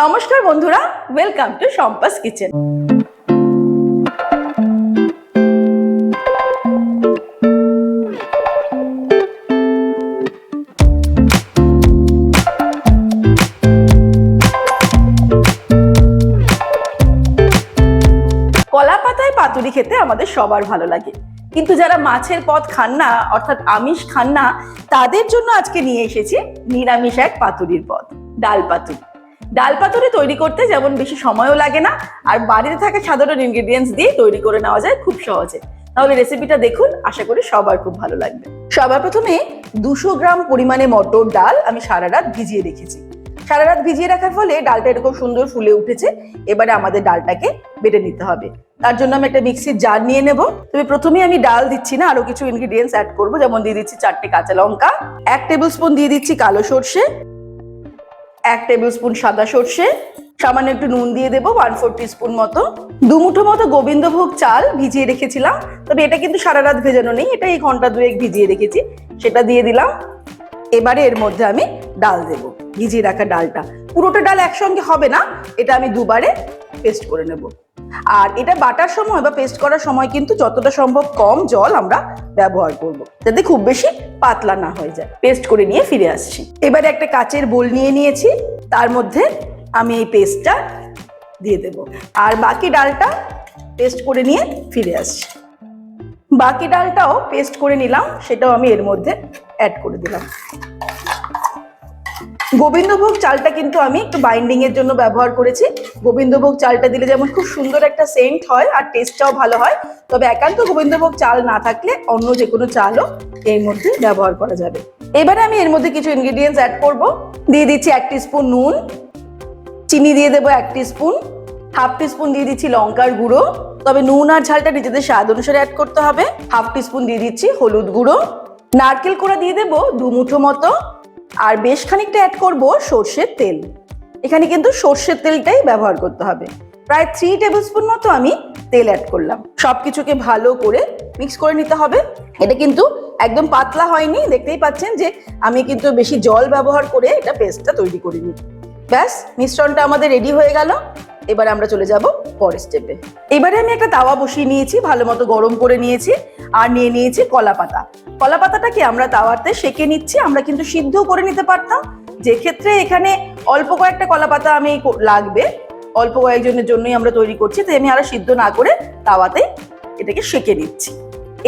নমস্কার বন্ধুরা, welcome to Shampa's kitchen. কলা পাতায় পাতুরি খেতে আমাদের সবার ভালো লাগে, কিন্তু যারা মাছের পদ খান না, অর্থাৎ আমিষ খান না, তাদের জন্য আজকে নিয়ে এসেছি নিরামিষ এক পাতুরির পদ, ডাল পাতুরি। ডাল পাতুরি তৈরি করতে যেমন বেশি সময়ও লাগে না, আর বাড়িতে থাকা সাধারণ ইনগ্রেডিয়েন্টস দিয়ে তৈরি করে নেওয়া যায় খুব সহজে। তাহলে রেসিপিটা দেখুন, আশা করি সবার খুব ভালো লাগবে। সবার প্রথমে 200 গ্রাম পরিমাণে মটর ডাল আমি সারা রাত ভিজিয়ে রেখেছি। সারা রাত ভিজিয়ে রাখার ফলে ডালটা এরকম সুন্দর ফুলে উঠেছে। এবারে আমাদের ডালটাকে বেটে নিতে হবে। তার জন্য আমি একটা মিক্সির জার নিয়ে নেব। তবে প্রথমে আমি ডাল দিচ্ছি না, আরো কিছু ইনগ্রেডিয়েন্টস অ্যাড করবো। যেমন দিয়ে দিচ্ছি 4টে কাঁচা লঙ্কা, 1 টেবিল স্পুন দিয়ে দিচ্ছি কালো সর্ষে, 1 টেবিল স্পুন সাদা সর্ষে, সামান্য একটু নুন দিয়ে দেবো 1/4 টিস্পুন মতো, 2 মুঠো মতো গোবিন্দভোগ চাল ভিজিয়ে রেখেছিলাম। তবে এটা কিন্তু সারা রাত ভেজানো নেই, এটা এই ঘন্টা দুয়েক ভিজিয়ে রেখেছি, সেটা দিয়ে দিলাম। এবারে এর মধ্যে আমি ডাল দেবো, ভিজিয়ে রাখা ডালটা। পুরোটা ডাল একসঙ্গে হবে না, এটা আমি দুবারে পেস্ট করে নেব। আর এটা বাটার সময় বা পেস্ট করার সময় কিন্তু যতটা সম্ভব কম জল আমরা ব্যবহার করব, যাতে খুব বেশি পাতলা না হয়ে যায়। পেস্ট করে নিয়ে ফিরে আসছি। এবারে একটা কাচের বোল নিয়ে নিয়েছি, তার মধ্যে আমি এই পেস্টটা দিয়ে দেব। আর বাকি ডালটা পেস্ট করে নিয়ে ফিরে আসছি। বাকি ডালটাও পেস্ট করে নিলাম, সেটাও আমি এর মধ্যে অ্যাড করে দিলাম। গোবিন্দভোগ চালটা কিন্তু আমি একটু বাইন্ডিং এর জন্য ব্যবহার করেছি। গোবিন্দভোগ চালটা দিলে যেমন খুব সুন্দর একটা সেন্ট হয় আর টেস্টটাও ভালো হয়, তবে একান্ত গোবিন্দভোগ চাল না থাকলে অন্য যে কোনো চালও এর মধ্যে ব্যবহার করা যাবে। এবারে আমি এর মধ্যে কিছু ইনগ্রেডিয়েন্টস অ্যাড করব। দিয়ে দিচ্ছি 1 টিস্পুন নুন, চিনি দিয়ে দেবো 1 টিস্পুন, 1/2 টিস্পুন দিয়ে দিচ্ছি লঙ্কার গুঁড়ো, তবে নুন আর ঝালটা নিজেদের স্বাদ অনুসারে অ্যাড করতে হবে। 1/2 টিস্পুন দিয়ে দিচ্ছি হলুদ গুঁড়ো, নারকেল কোড়া দিয়ে দেবো 2 মুঠো মতো, আর বেশ খানিকটা অ্যাড করব সর্ষের তেল। এখানে কিন্তু সর্ষের তেলটাই ব্যবহার করতে হবে। প্রায় 3 টেবিল স্পুন মতো আমি তেল অ্যাড করলাম। সবকিছুকে ভালো করে মিক্স করে নিতে হবে। এটা কিন্তু একদম পাতলা হয়নি, দেখতেই পাচ্ছেন যে আমি কিন্তু বেশি জল ব্যবহার করে এটা পেস্টটা তৈরি করিনি। ব্যাস, মিশ্রণটা আমাদের রেডি হয়ে গেল। এবার আমরা চলে যাব পরের স্টেপে। এবারে আমি একটা তাওয়া বসিয়ে নিয়েছি, ভালো মতো গরম করে নিয়েছি, আর নিয়ে নিয়েছি কলা পাতা। কলা পাতাটাকে আমরা তাওয়াতে সেঁকে নিচ্ছি। আমরা কিন্তু সিদ্ধ করে নিতে পারতাম, যে ক্ষেত্রে এখানে অল্প কয়েকটা কলা পাতা আমি লাগবে, অল্প কয়েকজনের জন্যই আমরা তৈরি করছি, তাই আমি আর সিদ্ধ না করে তাওয়াতে এটাকে সেঁকে নিচ্ছি।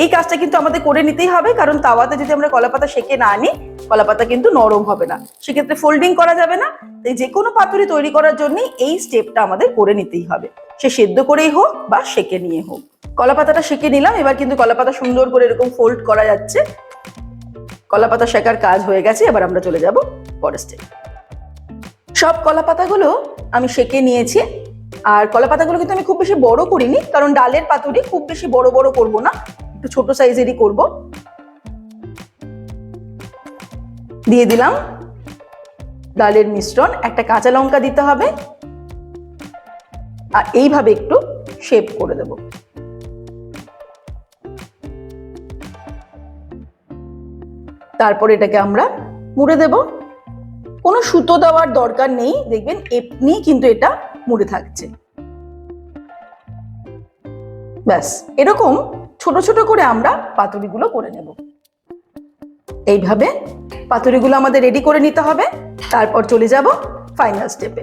এই কাজটা কিন্তু আমাদের করে নিতেই হবে, কারণ তাওয়াতে যদি আমরা কলা পাতা সেঁকে না নিই, কলা পাতা কিন্তু নরম হবে না, সেক্ষেত্রে ফোল্ডিং করা যাবে না। তাই যে কোনো পাতুরি তৈরি করার জন্য এই স্টেপটা আমাদের করে নিতেই হবে, সে সেদ্ধ করেই হোক বা সেঁকে নিয়ে হোক। কলা পাতাটা সেঁকে নিলাম। এবার কিন্তু কলা পাতা সুন্দর করে এরকম ফোল্ড করা যাচ্ছে। কলা পাতা শেখার কাজ হয়ে গেছে। এবার আমরা চলে যাব পরের স্টেপ। সব কলা পাতাগুলো আমি সেঁকে নিয়েছি। আর কলা পাতাগুলো কিন্তু আমি খুব বেশি বড় করিনি, কারণ ডালের পাতুরি খুব বেশি বড় বড় করব না, একটু ছোট সাইজেরই করব। দিয়ে দিলাম ডালের মিশ্রণ, একটা কাঁচা লঙ্কা দিতে হবে, আর এইভাবে একটু শেপ করে দেব। তারপর এটাকে আমরা মুড়ে দেব। কোনো সুতো দেওয়ার দরকার নেই, দেখবেন এমনি কিন্তু এটা মুড়ে থাকছে। ব্যাস, এরকম ছোট ছোট করে আমরা পাতুরিগুলো করে নেব। এইভাবে পাতুরিগুলো আমাদের রেডি করে নিতে হবে। তারপর চলে যাব ফাইনাল স্টেপে।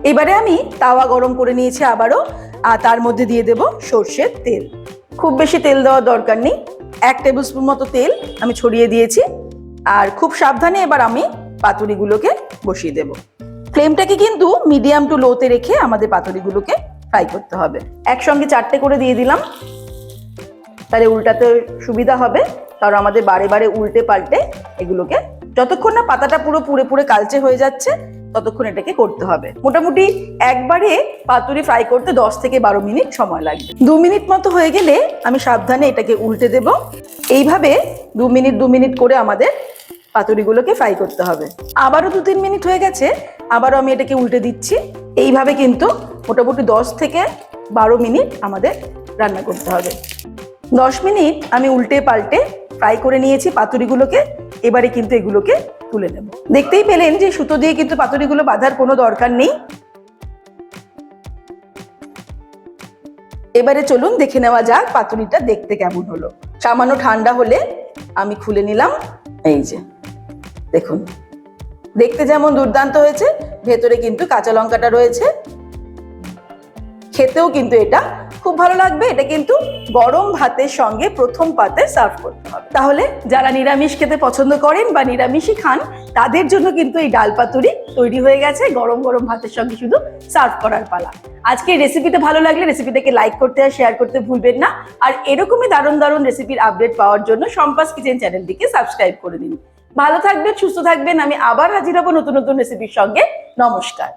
এবারে আমি তাওয়া গরম করে নিয়েছি আবারও, আর তার মধ্যে দিয়ে দেব সর্ষের তেল। খুব বেশি তেল দেওয়ার দরকার নেই, 1 টেবিল স্পুন মতো তেল আমি ছড়িয়ে দিয়েছি। আর খুব সাবধানে এবার আমি পাতুরিগুলোকে বসিয়ে দেব। ফ্লেমটাকে কিন্তু মিডিয়াম টু লোতে রেখে আমাদের পাতুরিগুলোকে ফ্রাই করতে হবে। একসঙ্গে 4টে করে দিয়ে দিলাম, তাহলে উল্টাতে সুবিধা হবে, কারণ আমাদের বারে বারে উল্টে পাল্টে এগুলোকে, যতক্ষণ না পাতাটা পুরো পুড়ে পুড়ে কালচে হয়ে যাচ্ছে ততক্ষণ এটাকে করতে হবে। মোটামুটি একবারে পাতুরি ফ্রাই করতে 10 থেকে 12 মিনিট সময় লাগবে। 2 মিনিট মতো হয়ে গেলে আমি সাবধানে এটাকে উল্টে দেব। এইভাবে 2 মিনিট করে আমাদের পাতুরিগুলোকে ফ্রাই করতে হবে। আবারও 2-3 মিনিট হয়ে গেছে, আবারও আমি এটাকে উল্টে দিচ্ছি। এইভাবে কিন্তু মোটামুটি 10 থেকে 12 মিনিট আমাদের রান্না করতে হবে। 10 মিনিট আমি উল্টে পাল্টে ফ্রাই করে নিয়েছি পাতুরিগুলোকে। এবারে কিন্তু এগুলোকে তুলে নেব। দেখতেই পেলেন যে সুতো দিয়ে কিন্তু পাতুরিগুলো বাঁধার কোনো দরকার নেই। এবারে চলুন দেখে নেওয়া যাক পাতুরিটা দেখতে কেমন হলো। সামান্য ঠান্ডা হলে আমি খুলে নিলাম। এই যে দেখুন, দেখতে যেমন দুর্দান্ত হয়েছে, ভেতরে কিন্তু কাঁচা লঙ্কাটা রয়েছে। খেতেও কিন্তু এটা খুব ভালো লাগবে। এটা কিন্তু গরম ভাতের সঙ্গে প্রথম পাতে সার্ভ করতে হবে। তাহলে যারা নিরামিষ খেতে পছন্দ করেন বা নিরামিষই খান, তাদের জন্য কিন্তু এই ডাল পাতুরি তৈরি হয়ে গেছে। গরম গরম ভাতের সঙ্গে শুধু সার্ভ করার পালা। আজকে এই রেসিপিটা ভালো লাগলে রেসিপিটাকে লাইক করতে আর শেয়ার করতে ভুলবেন না। আর এরকমই দারুণ দারুণ রেসিপির আপডেট পাওয়ার জন্য সম্পাস কিচেন চ্যানেলটিকে সাবস্ক্রাইব করে দিন। ভালো থাকবেন, সুস্থ থাকবেন। আমি আবার হাজির হব নতুন নতুন রেসিপির সঙ্গে। নমস্কার।